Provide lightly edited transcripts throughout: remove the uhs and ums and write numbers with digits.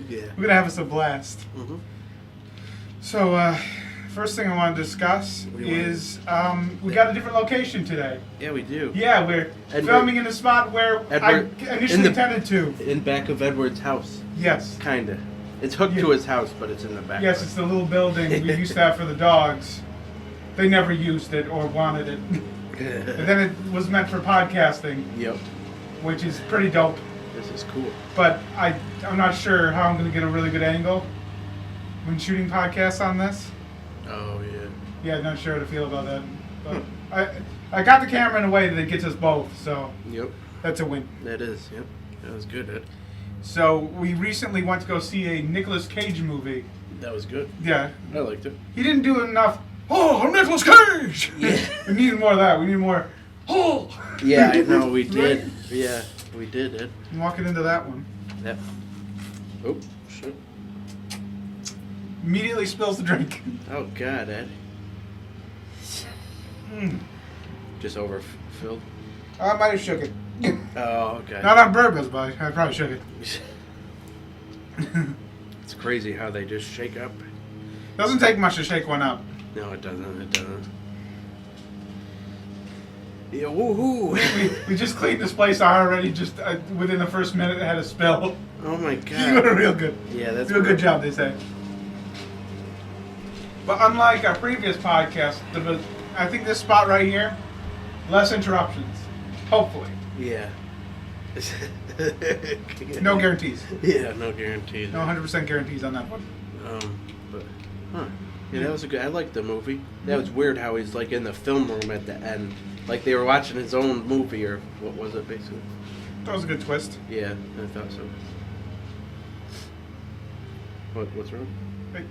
Yeah. We're going to have us a blast. Mm-hmm. So, first thing I want to discuss is we got a different location today. Yeah, we do. Yeah, we're filming in a spot where I initially intended to. In back of Edward's house. Yes. Kinda. It's hooked to his house, but it's in the back. Yes, it's the little building we used to have for the dogs. They never used it or wanted it. And then it was meant for podcasting. Yep. Which is pretty dope. This is cool. But I'm not sure how I'm going to get a really good angle when shooting podcasts on this. Oh, yeah. Yeah, not sure how to feel about that. But I got the camera in a way that it gets us both, so Yep. that's a win. That is, yep. That was good, Ed. So we recently went to go see a Nicolas Cage movie. That was good. Yeah. I liked it. He didn't do enough, oh, I'm Nicolas Cage! Yeah. We needed more of that. We need more, oh! Yeah, I know, we did. Right? Yeah, we did, Ed. I'm walking into that one. Yep. Oh, shit. Immediately spills the drink. Oh, God, Ed. Mm. Just overfilled? I might have shook it. Oh, okay. Not on purpose, but I probably shook it. It's crazy how they just shake up. Doesn't take much to shake one up. No, it doesn't. It doesn't. Yeah, woohoo! We just cleaned this place out already. Just within the first minute, it had a spill. Oh my You God. did a real good. Yeah, that's real good job, they say. But unlike our previous podcast, I think this spot right here, less interruptions. Hopefully. Yeah. No guarantees. Yeah, no guarantees. No 100% guarantees on that one. But yeah, that was a good. I liked the movie. That was weird how he's like in the film room at the end, like they were watching his own movie or what was it basically? That was a good twist. Yeah, I thought so. What's wrong? Wait,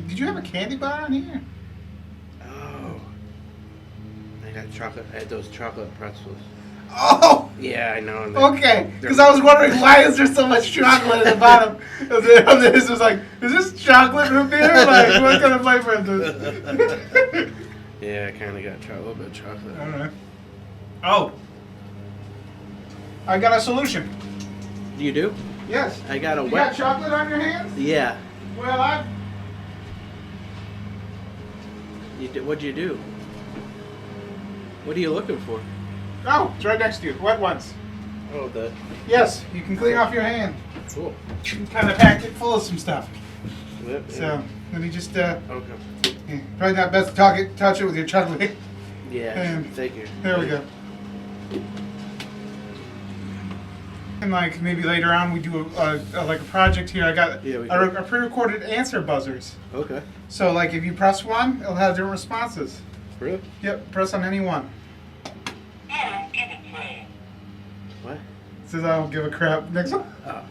did you have a candy bar on here? Oh, I got chocolate. I had those chocolate pretzels. Oh! Yeah, I know. Okay, because I was wondering why is there so much chocolate at the bottom of this. It was like, is this chocolate root beer? Like, what kind of flavor is this? Yeah, I kind of got a little bit of chocolate. All right. Oh. I got a solution. You do? Yes. I got a You wet. got chocolate on your hands? Yeah. Well, What'd you do? What are you looking for? Oh, it's right next to you. Wet ones. Oh, the. Yes, you can clean off your hand. Cool. You kind of packed it full of some stuff. Yep, So, let me just, okay. yeah, probably not best to touch it with your chocolate. Yeah, thank you. There we go. And like maybe later on we do like a project here. I got a pre-recorded answer buzzers. Okay. So like if you press one, it'll have different responses. Really? Yep. Press on any one. What? It says I don't give a crap. Next one. Oh.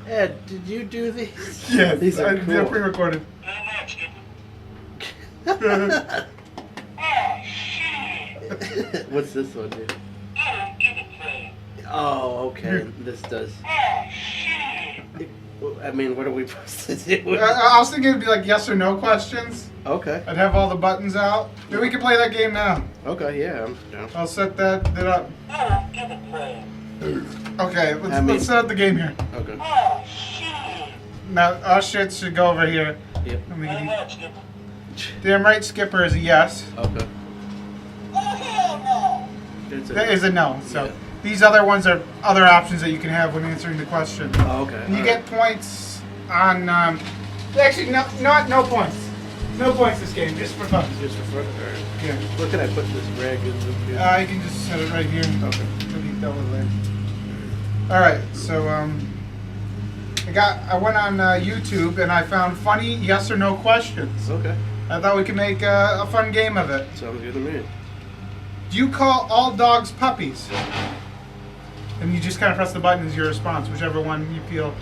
Ed, did you do these? Yes. These are They're cool. pre-recorded. What's this one do? Oh, okay. This does. I mean, what are we supposed to do? I was thinking it'd be like yes or no questions. Okay. I'd have all the buttons out. Maybe we can play that game now. Okay, yeah, I'm down. I'll set that up. Okay, let's set up the game here. Okay. Now, our shit should go over here. Yep. Damn right, Skipper is a yes. Okay. That is a no. So these other ones are other options that you can have when answering the question. Oh, okay. And you get points on. Actually, no points. No points this game, just for fun. Just for fun. Alright. Yeah. Where can I put this rag in? You can just set it right here. Okay. It'll be dealt with later. All right. So I went on YouTube and I found funny yes or no questions. Okay. I thought we could make a fun game of it. Sounds good to me. Do you call all dogs puppies? And you just kind of press the button as your response, whichever one you feel.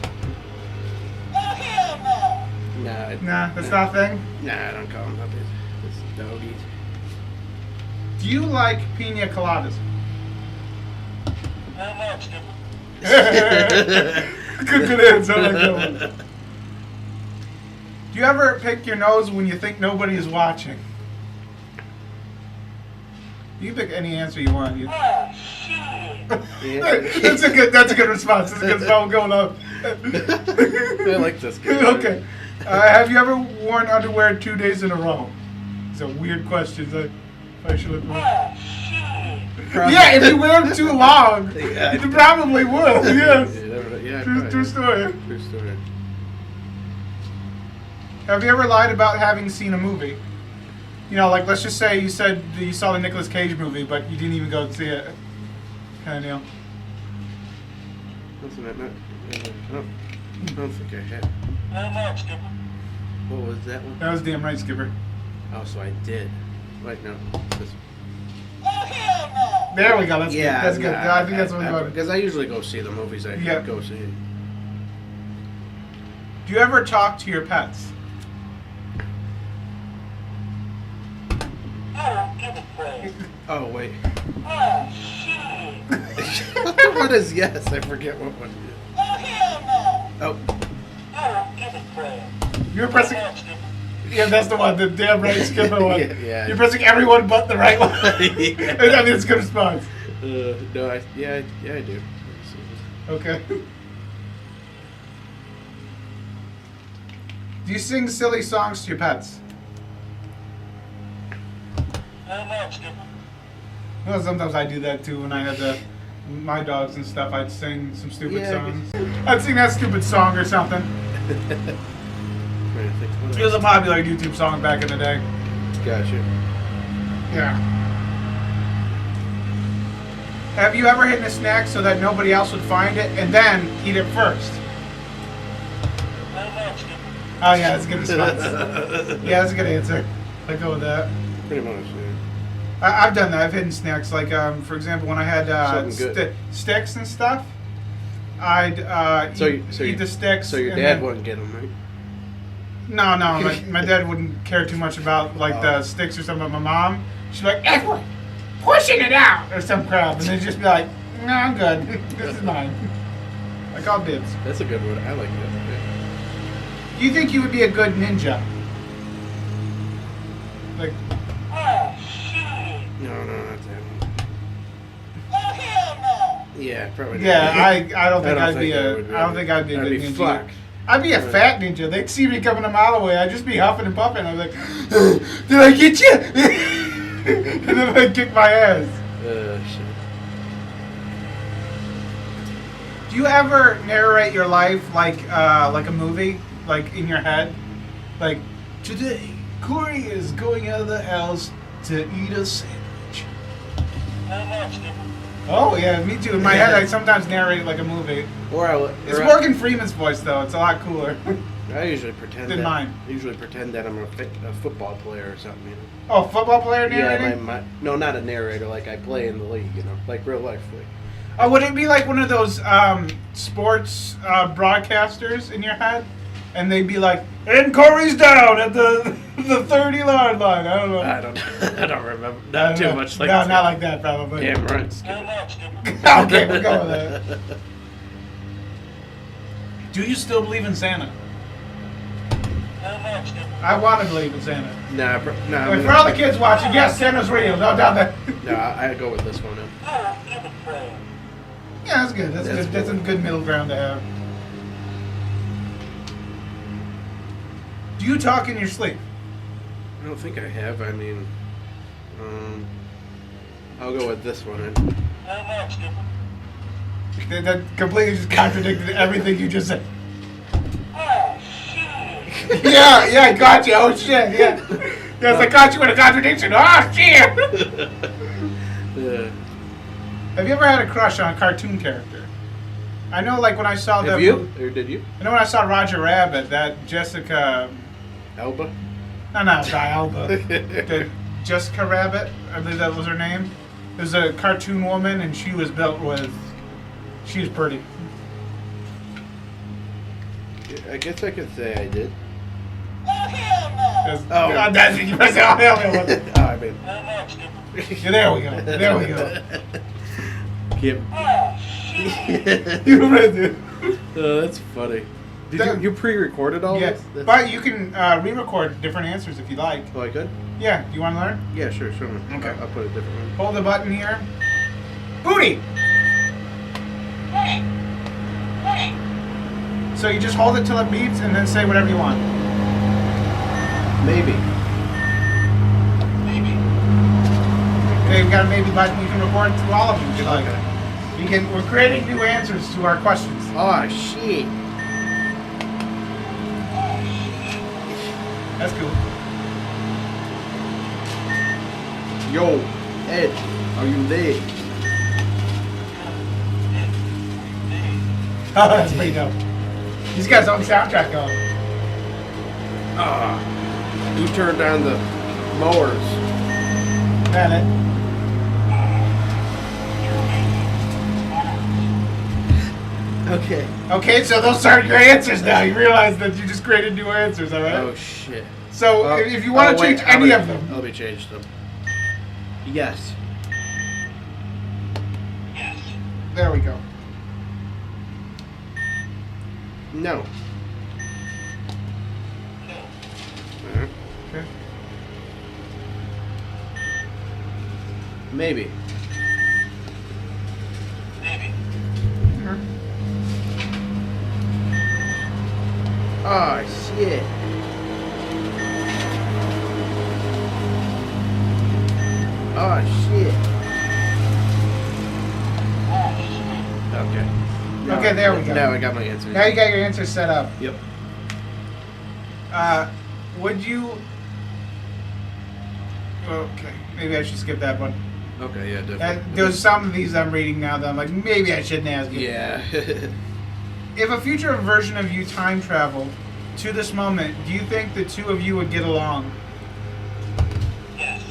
Nah, that's not a thing? Nah, I don't call them puppies. It's doggies. Do you like pina coladas? Good answer. I like that one. Do you ever pick your nose when you think nobody is watching? You can pick any answer you want. Yeah. That's a good response. That's a good spell going on. I like this guy. Okay. Have you ever worn underwear 2 days in a row? It's a weird question. I should look more. Yeah, if you wear them too long, Yeah, you probably would. Yes. Yeah, True story. True story. Have you ever lied about having seen a movie? You know, like let's just say you said you saw the Nicolas Cage movie, but you didn't even go see it. Kind of deal. Listen, I don't think I have. What was that one? That was damn right, Skipper. Oh, so I did. Wait, no. There we go. That's Yeah, good. That's good. nah, I think that's what we're going. Because I usually go see the movies I Yeah. go see. Do you ever talk to your pets? Oh, wait. What is yes? I forget what one. Oh. You're pressing. Yeah, that's the one. The damn right Skipper one. Yeah. You're pressing everyone but the right one. Yeah. I mean, it's a good response. No, I do. Okay. Do you sing silly songs to your pets? Well, sometimes I do that too when I had my dogs and stuff. I'd sing some stupid songs. I'd sing that stupid song or something. It was a popular YouTube song back in the day. Gotcha. Yeah. Have you ever hidden a snack so that nobody else would find it and then eat it first? Oh yeah, that's a good response. Yeah, that's a good answer. I go with that. Pretty much, yeah. I've done that. I've hidden snacks. Like, for example, when I had Something good. sticks and stuff, I'd eat the sticks. So your and dad then- wouldn't get them, right? No, my dad wouldn't care too much about like the sticks or something. But my mom, she'd be like, Edward, pushing it out or some crap, and they'd just be like, no, I'm good. This is mine. Like all dibs. That's a good one. I like that. Do you think you would be a good ninja? Like, No, not that one. Yeah, probably. Not. yeah, I don't think I'd be I a. would I don't think I'd be a I'd good be ninja. fucked. I'd be a fat ninja. They'd see me coming a mile away. I'd just be huffing and puffing. I'd be like, did I get you? And then I'd kick my ass. Shit. Do you ever narrate your life like a movie, like in your head? Like, today, Corey is going out of the house to eat a sandwich. Oh, yeah, me too. In my head, I sometimes narrate it like a movie. It's Morgan Freeman's voice, though. It's a lot cooler. I usually pretend Than that. mine. I usually pretend that I'm a football player or something. You know? Oh, football player narrating? Yeah, no, not a narrator. Like I play in the league. You know, like real life league. Oh, would it be like one of those sports broadcasters in your head? And they'd be like, and Corey's down at the 30-yard line. I don't know. I don't remember. I Not don't too know. much like No, that. not like that, probably. Damn right. Okay, we'll go with that. Do you still believe in Santa? I want to believe in Santa. Nah, nah. Like, for all the kids watching, yes, Santa's real. No doubt that. Nah, I go with this one. Yeah, that's good. That's good. That's a good middle ground to have. Do you talk in your sleep? I don't think I have. I mean, I'll go with this one. That completely just contradicted everything you just said. Yeah, I got you. Oh shit, yeah. Yes, I caught you in a contradiction. Oh shit. Yeah. Have you ever had a crush on a cartoon character? I know, like when I saw Have you? Or did you? I know when I saw Roger Rabbit, that Jessica. Elba? No, not Alba. The Jessica Rabbit, I believe that was her name. There's a cartoon woman, and she was built with. She was pretty. I guess I could say I did. Oh, Oh. that's you press it. Oh, hell no. Oh, I mean. Yeah, there we go. There we go. Yep. You read it. Oh, that's funny. Did you pre-recorded all Yeah, this? but you can re-record different answers if you like. Oh, I could? Yeah, do you want to learn? Yeah, sure. Okay. I'll put a different one. Hold the button here. Booty! So you just hold it till it beeps and then say whatever you want. Maybe. Okay, we've got a maybe button. You can record through all of them if you like. Okay. We're creating new answers to our questions. Oh shit. That's cool. Yo, Ed, are you there? Oh, that's pretty dope. He's got his own soundtrack going. Who turned on the mowers? Bennett. Okay. Okay, so those are your answers now. You realize that you just created new answers, all right? Oh shit. So if you want to change any of them. Let me change them. Yes. There we go. No. Okay. Maybe. Oh shit. Oh shit. Okay. Okay, there we go. Now I got my answers. Now you got your answers set up. Yep. Would you... Okay, maybe I should skip that one. Okay, yeah, definitely. There's some of these I'm reading now that I'm like, maybe I shouldn't ask you. Yeah. If a future version of you time traveled to this moment, do you think the two of you would get along? Yes.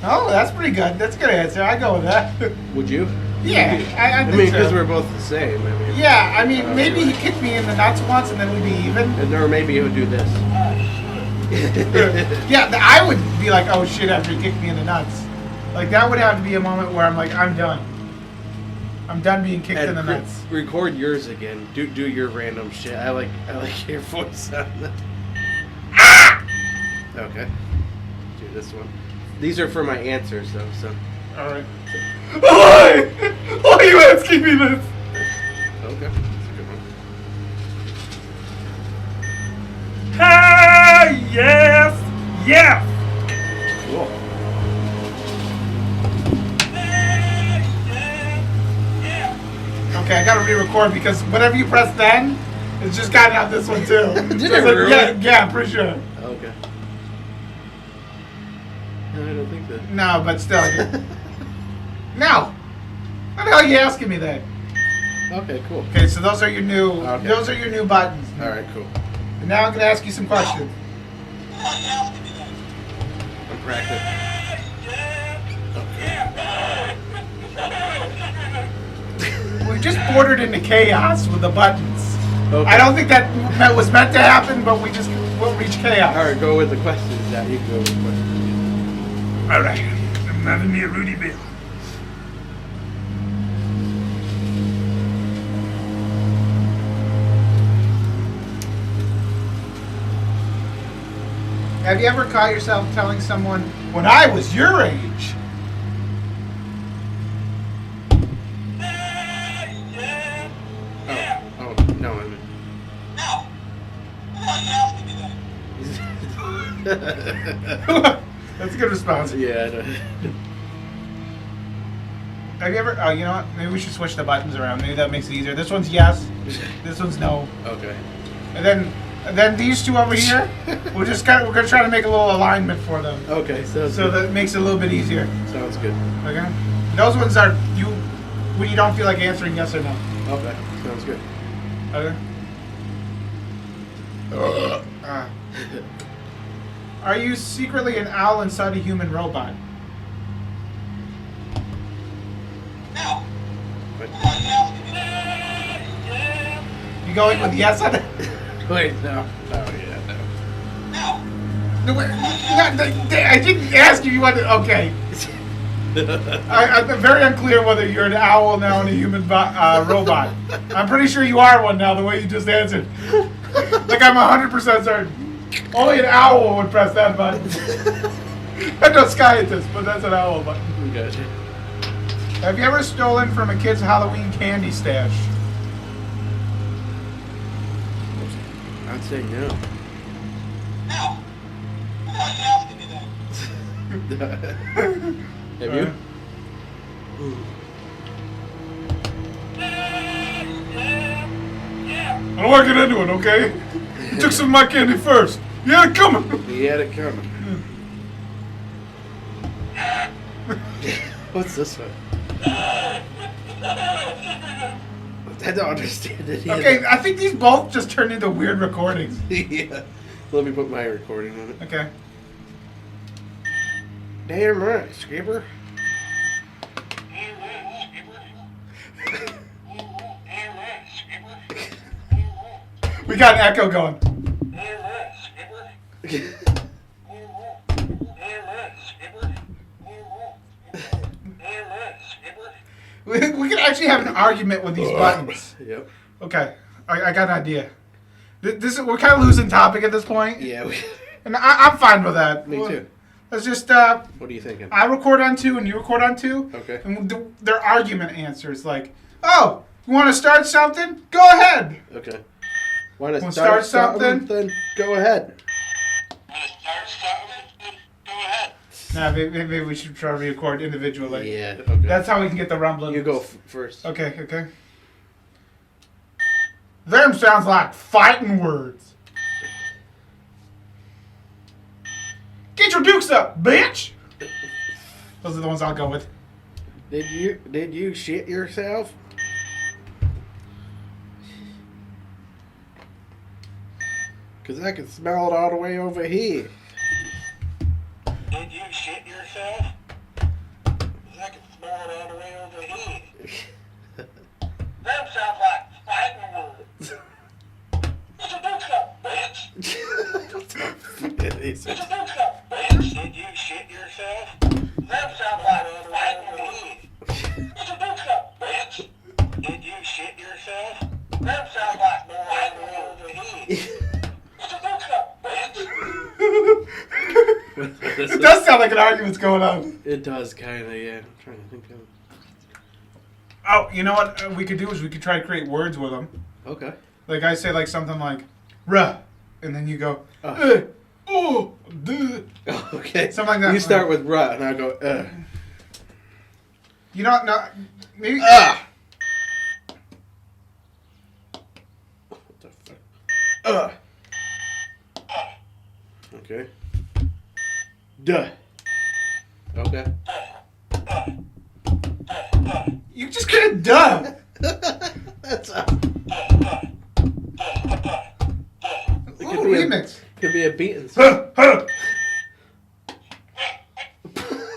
Oh, that's pretty good. That's a good answer. I go with that. Would you? Yeah, I I think mean, so. because we're both the same. I mean. Yeah, I mean, maybe he kicked me in the nuts once and then we'd be even. And or maybe he would do this. Yeah, I would be like, oh shit, after he kicked me in the nuts. Like, that would have to be a moment where I'm like, I'm done. I'm done being kicked in the nuts. Record yours again. Do your random shit. I like your voice on that. Okay. Do this one. These are for my answers though, so. Alright. Why? Why are you asking me this? Okay. That's a good one. Hey, yes, yes. Cool. Okay, I gotta re-record because whatever you press then, it's just gotten out this one too. Did So it it's like, really? Yeah, pretty sure. Okay. No, I don't think that. No, but still. No. What the hell are you asking me that? Okay, cool. Okay, so those are your new. Okay. Those are your new buttons. All right, cool. And now I'm gonna ask you some questions. I'm practicing. We just bordered into chaos with the buttons. Okay. I don't think that was meant to happen, but we just will reach chaos. All right, go with the questions. Now you can go with the questions. All right. I'm having me a Rudy Bill. Have you ever caught yourself telling someone, when I was your age? Oh, no, I mean. That's a good response. Yeah, I know. Have you ever, oh, you know what? Maybe we should switch the buttons around. Maybe that makes it easier. This one's yes. This one's no. Okay. And then these two over here, we're gonna try to make a little alignment for them. Okay, so So that it makes it a little bit easier. sounds good. Okay? Those ones are when you don't feel like answering yes or no. Okay, sounds good. Okay? Are you secretly an owl inside a human robot? But, You going with yes on it? wait, no. Oh, yeah, No, wait, I didn't ask you. You wanted. Okay. I'm very unclear whether you're an owl now and a human robot. I'm pretty sure you are one now, the way you just answered. Like, I'm 100% certain. Only an owl would press that button. I'm no scientist, but that's an owl button. Gotcha. Have you ever stolen from a kid's Halloween candy stash? I'd say no. No. Why are you asking me that? Have you? Yeah. I don't want to get into it, okay? You took some of my candy first. You had it coming. He had it coming. What's this one? I don't understand it either. Okay, I think these both just turned into weird recordings. Yeah. Let me put my recording on it. Okay. Damn right, Skipper. We got an echo going. We can actually have an argument with these buttons. Yep. Okay, I got an idea. We're kind of losing topic at this point, Yeah, and I'm fine with that. me too. Let's just What are you thinking? I record on 2 and you record on 2. Okay. And we'll do their argument answers like, oh, you want to start something? Go ahead. Okay. Want to Wanna start start something? Then go ahead. Want to start something? Go ahead. Nah, maybe we should try to record individually. Yeah. Okay. That's how we can get the rumbling. You go first. Okay, okay. Them sounds like fighting words. Get your dukes up, bitch! Those are the ones I'll go with. Did you shit yourself? Cause I can smell it all the way over here. Did you shit yourself? 'Cause I can smell it all the way over here. Them sounds like fighting words. Get your dukes up, bitch. Get your dukes up, bitch. Did you shit yourself? Them sounds like fighting words. Get your dukes up, bitch. Did you shit yourself? Them sounds like fighting words over here. Get your dukes up, bitch. It does sound like an argument's going on. It does kind of, yeah. I'm trying to think of. Oh, you know what we could do is we could try to create words with them. Okay. Like I say like something like, ruh, and then you go, Oh. oh, duh. Okay. Something like that. You start with rut, and I go, You know, no, maybe. ah. What the fuck? Okay. Duh. Okay. You just get a duh. That's a. It Ooh, remix. Could be a beating. Huh, huh.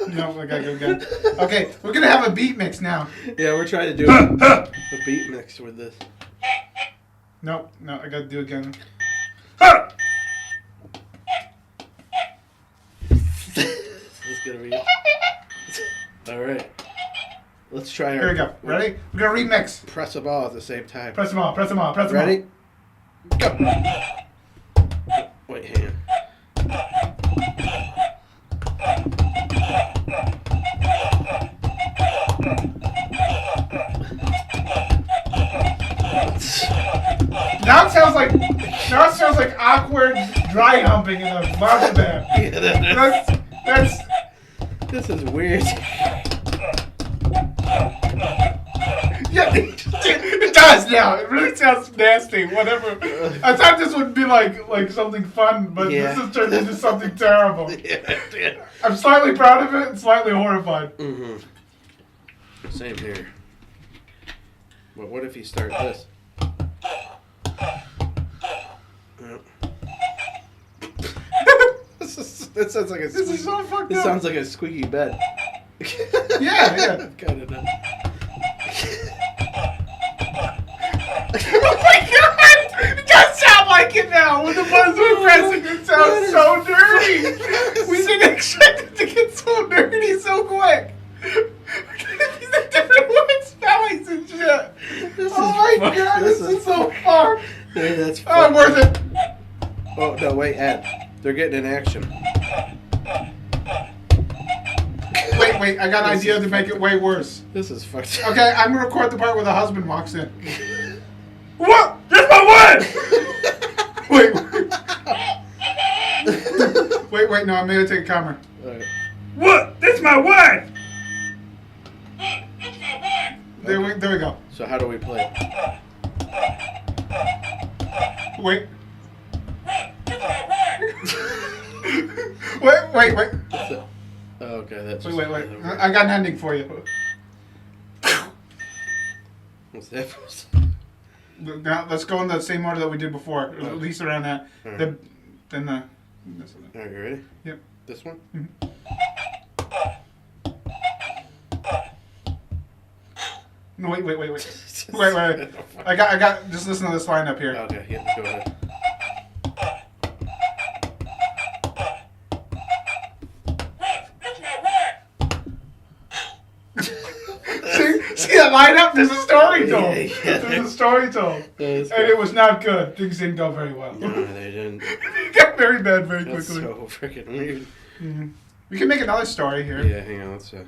No, I gotta go again. Okay, we're gonna have a beat mix now. Yeah, we're trying to do a beat mix with this. No, I gotta do it again. Huh. This is gonna be it. All right. Let's try our. Here we go. Ready? We're gonna remix. Press them all at the same time. Press them all. Press them all. Press them Ready? Go. Wait, hang on. all. Now it sounds like awkward dry humping in a marching band. Yeah, That's. this is weird. Yeah, it does now. It really sounds nasty. Whatever. I thought this would be like something fun, but Yeah. this has turned into something terrible. Yeah. I'm slightly proud of it and slightly horrified. Mm-hmm. Same here. But what if you start this? Yep. That sounds like a. This is so fucked This up. sounds like a squeaky bed. Yeah. Kind of. Oh my god! It does sound like it now. When the buttons are pressing, it sounds so dirty. We didn't expect it to get so dirty so quick. These are different words, spellings, and shit. Oh my god, this is so far. Yeah, that's Oh, fun. worth it. Oh no! Wait, Ed. They're getting in action. Wait. wait. I got an idea to make it way worse. This is fucked up. Okay, I'm gonna record the part where the husband walks in. What? That's my wife! Wait. Wait. No, I'm gonna take a camera. Alright. What? That's my wife! There we go. So how do we play? Wait. Wait. Oh, okay, that's Wait. I got an ending for you. What's that? Now let's go in the same order that we did before, or at least around that. Alright. Then the. Alright, you ready? Yep. This one? No, wait. Wait. I got. Just listen to this line up here. Okay, yeah, go ahead. See that line up? There's a story told. Yeah. There's a story told. That's And it was not good. Things didn't go very well. No, they didn't. It got very bad very That's quickly. so freaking weird. We can make another story here. Yeah, hang on, let's The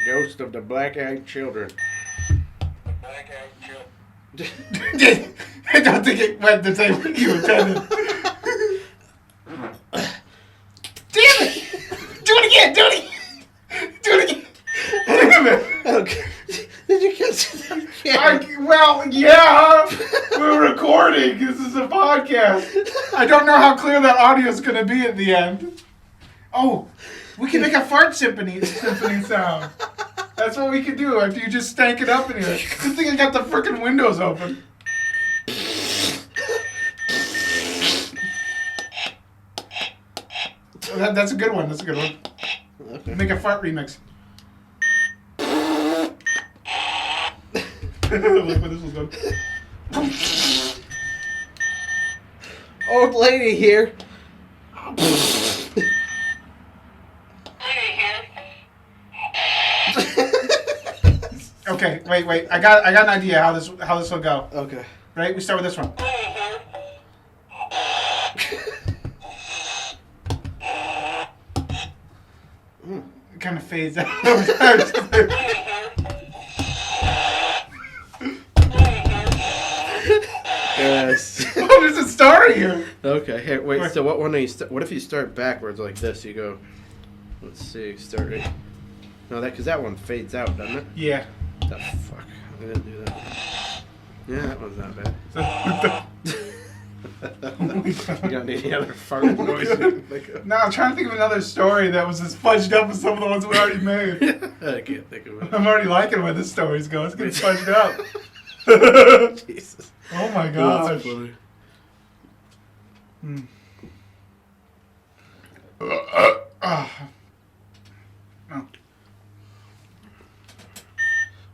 Ghost of the Black-Eyed Children. Black-eyed children. I don't think it went the same way you intended. Damn it! Do it again! Damn it! Okay. Did you catch that? Well, yeah! We're recording. This is a podcast. I don't know how clear that audio is going to be at the end. Oh, we can make a fart symphony sound. That's what we can do after you just stank it up in here. Good thing I got the freaking windows open. Well, that's a good one. Okay. Make a fart remix. Look where this was going. Old lady here. Okay, wait. I got an idea how this will go. Okay. Right? We start with this one. It kind of fades out. Yes. Oh, there's a story here. Okay. Hey, wait. So what one? What if you start backwards like this? You go. Let's see. Start right. No, because that one fades out, doesn't it? Yeah. The fuck. I didn't do that. Yeah, that one's not bad. You got any other fart noises? No, I'm trying to think of another story that was as fudged up as some of the ones we already made. I can't think of it. I'm already liking where this story's going. It's getting fudged up. Jesus. Oh my That's gosh. funny.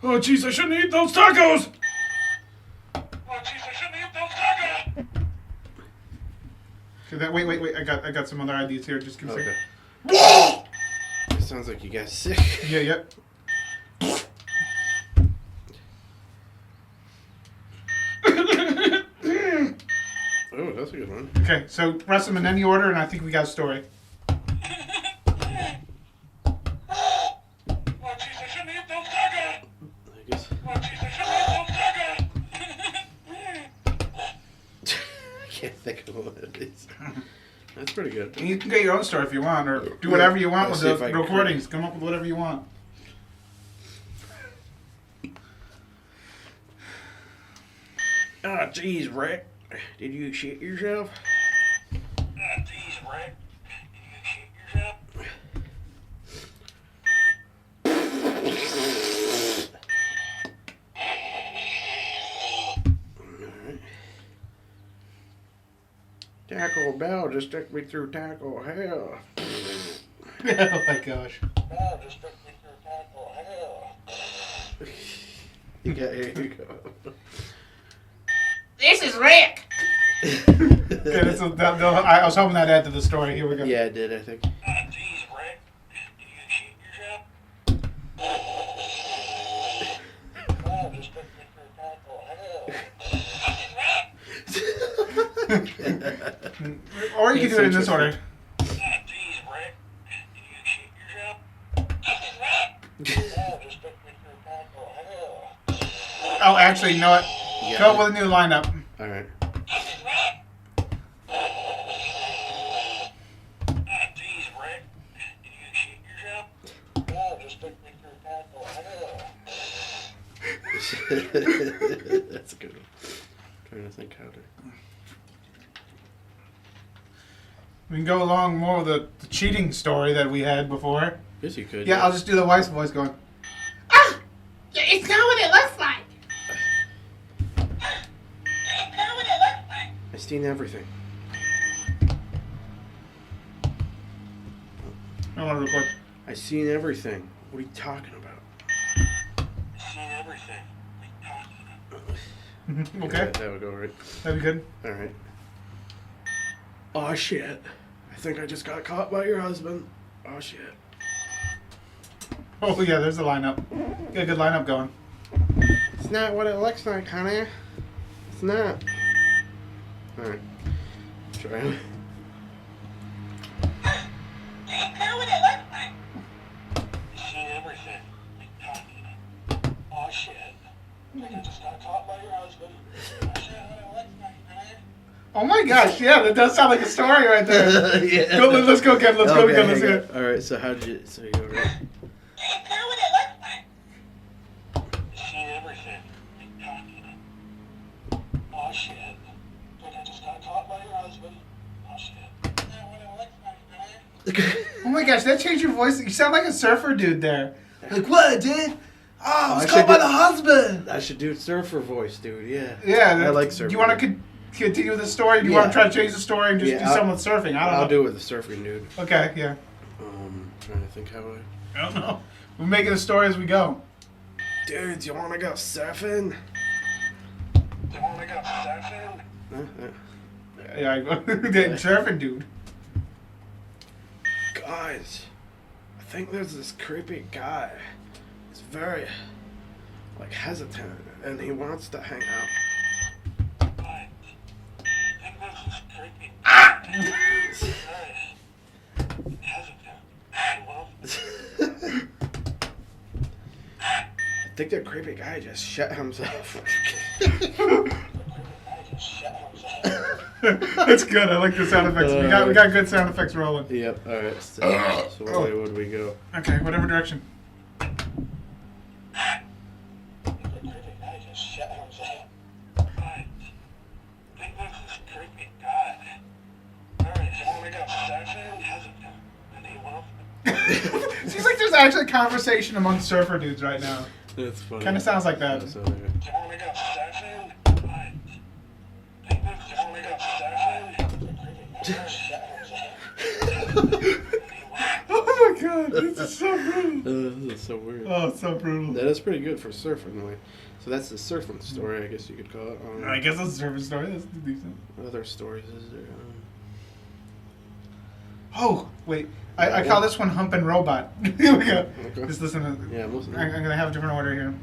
Oh, jeez, I shouldn't eat those tacos! Oh, jeez, I shouldn't eat those tacos. Okay, wait. I got some other ideas here. Just give me a Okay. second. It sounds like you got sick. Yeah, yep. Oh, that's a good one. Okay, so press them in any order, and I think we got a story. Oh, jeez, I shouldn't eat those tacos. I guess. Oh, jeez, I shouldn't eat those tacos. I can't think of what it is. That's pretty good. And you can get your own story if you want, or do whatever you want Let's with see the if I can recordings. Come up with whatever you want. Oh, jeez, Rick. Did you shit yourself? Oh, jeez, Rick. Did you shit yourself? Alright. Taco Bell just took me through taco hell. Oh my gosh. Oh, just took me through taco hell. Here you go. This is Rick. Okay, I was hoping that added to the story. Here we go. Yeah, I did, I think. Oh, jeez, Rick. Did you shit yourself? Oh, just took me through taco hell. Or you can do it in this order. Oh, jeez, Rick. Did you Oh, actually, you know what? Yeah. Come up with a new lineup. All right. Geez, Rick. Did you shit yourself? No, just took me through hell. That's a good one. Trying to think how to. We can go along more with the cheating story that we had before. Guess you could. Yeah, I'll just do the wife's voice going. Ah! Yeah, it's not what it looks like. It's not what it looks like. I've seen everything. I want to record. I've seen everything. What are you talking about? I've seen everything. Okay, That would go right. that'd be good. All right. Oh shit! I think I just got caught by your husband. Oh shit! Oh yeah, there's the lineup. Get a good lineup going. It's not what it looks like, honey. It's not. All right. Try it. It's not what it looks like. I've seen everything. Oh shit. I think I just got caught by your husband. That's not what it looks like, man. Oh my gosh, yeah, that does sound like a story right there. Yeah. Go, let's go again. Let's go Okay, again. Let's hang go. on. All right. So how did you? So you go right. It's not what it looks like. I've seen everything. Oh shit. I think I just got caught by your husband. Oh shit. That's not what it looks like, man. Oh my gosh, that changed your voice. You sound like a surfer dude there. Like what, dude? Oh, I was I caught should by do- the husband. I should do surfer voice, dude. Yeah. Yeah, I like surfing. Do you want to continue with the story? Do you Yeah. want to try to change the story and just Yeah, do I'll- something with surfing? I don't know. I'll do it with the surfing dude. Okay, yeah. Trying to think how I. I don't know. We're making a story as we go. Dude, do you want to go surfing? Do you want to go surfing? Yeah, I go. Surfing dude. Guys, I think there's this creepy guy. He's very, like, hesitant, and he wants to hang out. Right. I think this is creepy. Hesitant. Well, I think that creepy guy just shut himself. I just shut himself. That's good. I like the sound effects. We got good sound effects rolling. Yep. All right. So what way would we go? Okay, whatever direction. The creepy guy just shut himself. Right. I think this is creepy guy. Alright, you want to go surfing? Hesitant. And he wants Seems like there's actually a conversation among surfer dudes right now. That's funny. Kind of sounds like that. That's okay. Do you want to go surfing? Right. I think this, do you want to go surfing? The creepy guy just shut himself. Oh my god, this is so brutal. This is so weird. Oh, it's so brutal. That is pretty good for surfing, like. So that's the surfing story, I guess you could call it. I guess that's a surfer story. That's decent. What other stories is there? Oh, wait. I call this one Hump and Robot. Here we go. Okay. Just listen to Yeah, I'm listening. I'm going to have a different order here.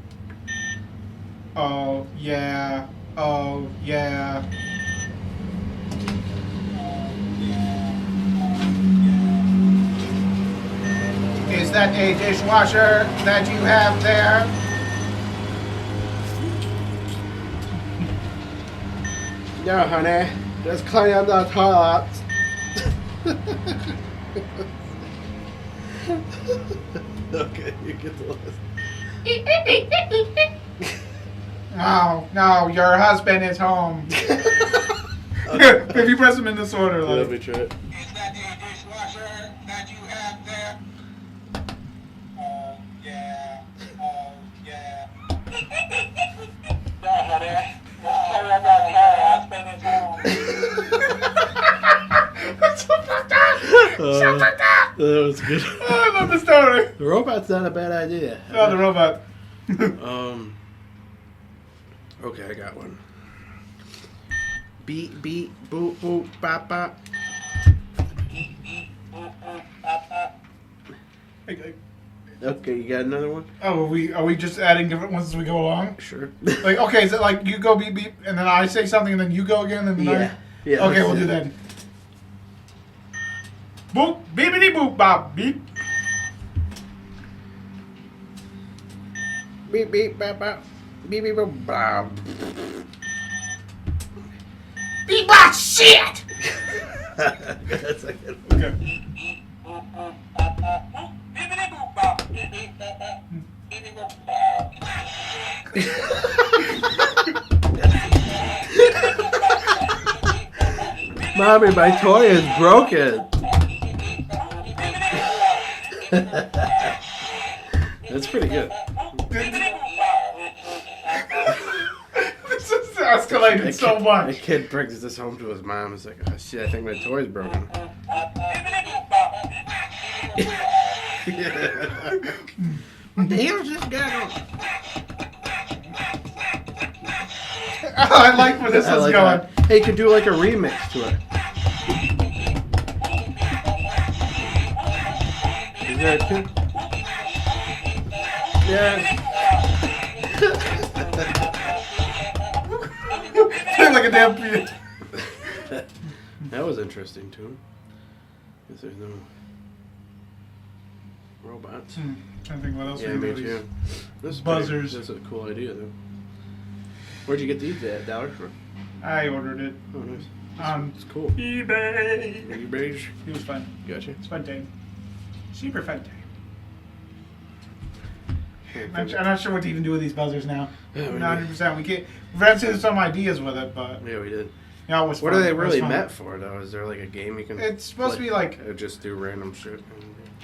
Oh, yeah. Oh, yeah. Is that a dishwasher that you have there? No, honey. Just clean the toilets. Okay, you get the list. No, no, your husband is home. If you press them in this order, Let me like. try it. Is that a dishwasher that you have there? Oh, yeah. Oh, yeah. No, honey. Sorry about your husband is home. That's so fucked up! So fucked up! That was good. Oh, I love the story. The robot's not a bad idea. Oh, the robot. Okay, I got one. Beep beep boop boop bop bop. Okay, you got another one? Oh, are we just adding different ones as we go along? Sure. Like, okay, is it like you go beep beep, and then I say something, and then you go again, and then Yeah. Okay, let's we'll do that. Boop, beepity boop, bop, beep. Beep beep bop bop. Beep, beep, boop, bob. Bebop shit! That's a good one. Okay. Mommy, my toy is broken. That's pretty good. This is escalated so A much. kid brings this home to his mom. He's like, oh shit, I think my toy's broken. What the hell is this guy doing? I like where this I is like going. that. Hey, you could do like a remix to it. Is there a kid? Yeah. Play like a damn piano. That was interesting too. Guess there's no robots. I think what else Yeah, we me do. too. This is Buzzers. That's a cool idea though. Where'd you get these at? Dollar Store? I ordered it. Oh, nice. It's It's cool. eBay. Beige. It was fun. Gotcha. It's fun day. Super fun day. Yeah, I'm not sure what to even do with these buzzers now. Yeah, we 100%. We can't. We've had some ideas with it, but yeah, we did. yeah, it was What fun. are they It was really fun. meant for though? Is there like a game you can? It's supposed to be like just do random shit.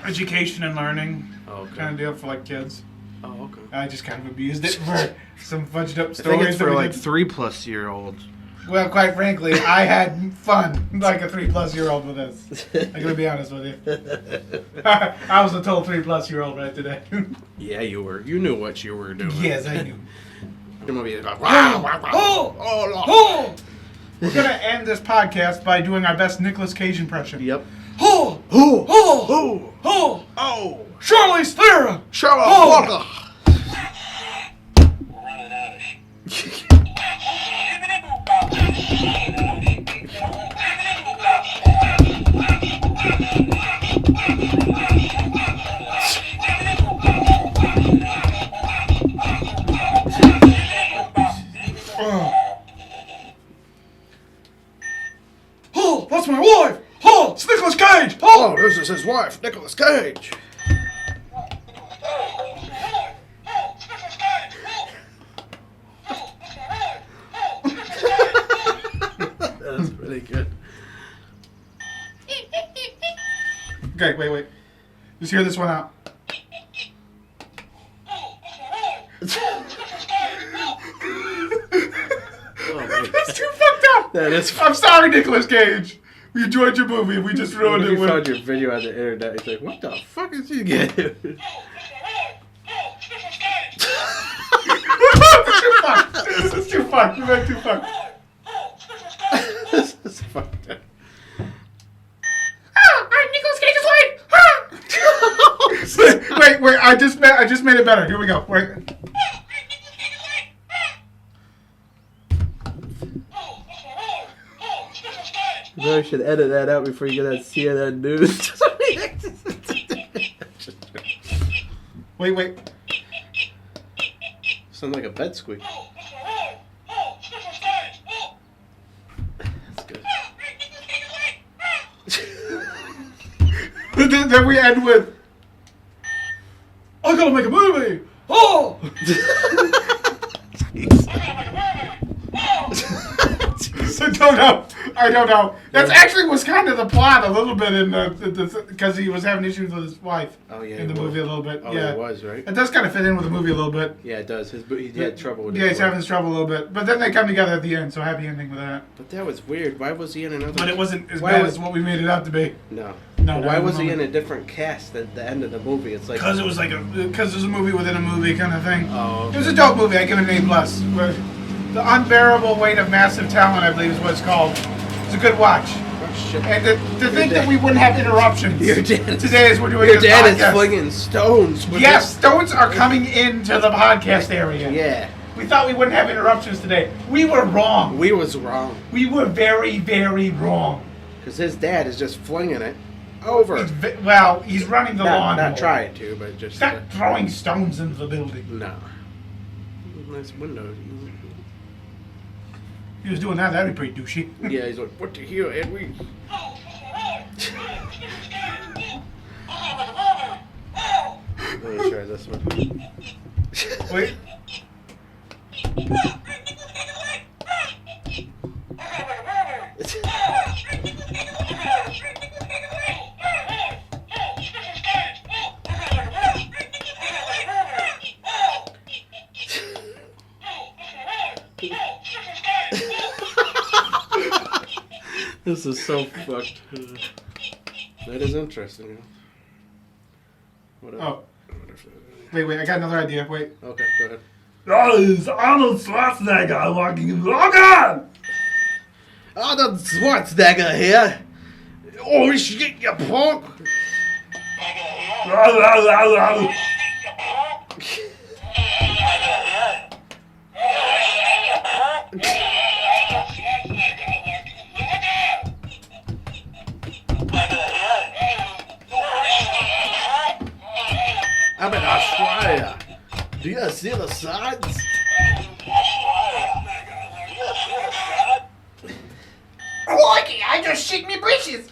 education and learning Oh, okay. kind of deal for like kids. Oh, okay. I just kind of abused it for some fudged up I stories. think it's that for we like did. 3+ year olds. Well, quite frankly, I had fun like a 3+ year old with this. I'm gonna be honest with you. I was a total 3+ year old right today. Yeah, you were. You knew what you were doing. Yes, I knew. Your movie is like, wow, wow, wow. Oh, Oh, oh! We're gonna end this podcast by doing our best Nicolas Cage impression. Yep. Oh, Oh, oh, oh, oh! oh. Charlize Theron. Charlotte Oh. Walker. Running out of shit. Oh, that's my wife. Oh, it's Nicolas Cage. Oh, this is his wife, Nicolas Cage. That's pretty good. Okay, wait. Just hear this one out. Oh, my That's too fucked up. That is. I'm sorry, Nicolas Cage. We enjoyed your movie. We just What ruined if it you with. found your video on the internet? It's like, what the fuck is he getting? This is too fucked. You went too fucked. This is fucked up. I'm Nicolas Cage's wife! Wait. I just made it better. Here we go. Wait. You really should edit that out before you get that CNN news. Wait. Sounds like a bed squeak. That's good. Then we end with. I gotta make a movie. Oh. I don't know. That's actually was kind of the plot a little bit in the because he was having issues with his wife. Oh, yeah, in the he was. movie a little bit. Oh, yeah, it was, right? It does kind of fit in with the movie a little bit. Yeah, it does. He had trouble with Yeah, his he's wife. having his trouble a little bit, but then they come together at the end. So happy ending with that. But that was weird. Why was he in another? But it wasn't as Why bad was- as what we made it out to be. No. No, But why no, was no, he no. in a different cast at the end of the movie? It's like Because it was like because it was a movie within a movie kind of thing. Oh, It was a dope movie. I give it an A+. The Unbearable Weight of Massive Talent, I believe, is what it's called. It's a good watch. oh, shit. And to think that we wouldn't have interruptions Your dad- today as we're doing Your this dad podcast. is flinging stones. With Yes, stones are coming into the podcast area. it. Yeah. We thought we wouldn't have interruptions today. We were wrong. We was wrong. We were very, very wrong. Because his dad is just flinging it over. He's running the lawn. Not trying to, but just... Stop throwing stones into the building. No. Nice window. If he was doing that, that'd be pretty douchey. Yeah, he's like, what the hell, Edwin? Let me try this one. Wait. This is so fucked. That is interesting. What else? Oh. Wait, I got another idea. Wait. Okay, go ahead. That is Arnold Schwarzenegger walking in. Oh God! Arnold Schwarzenegger here. Oh shit, you punk! I'm in Australia. Do you see the signs? Crikey, I just shit me britches.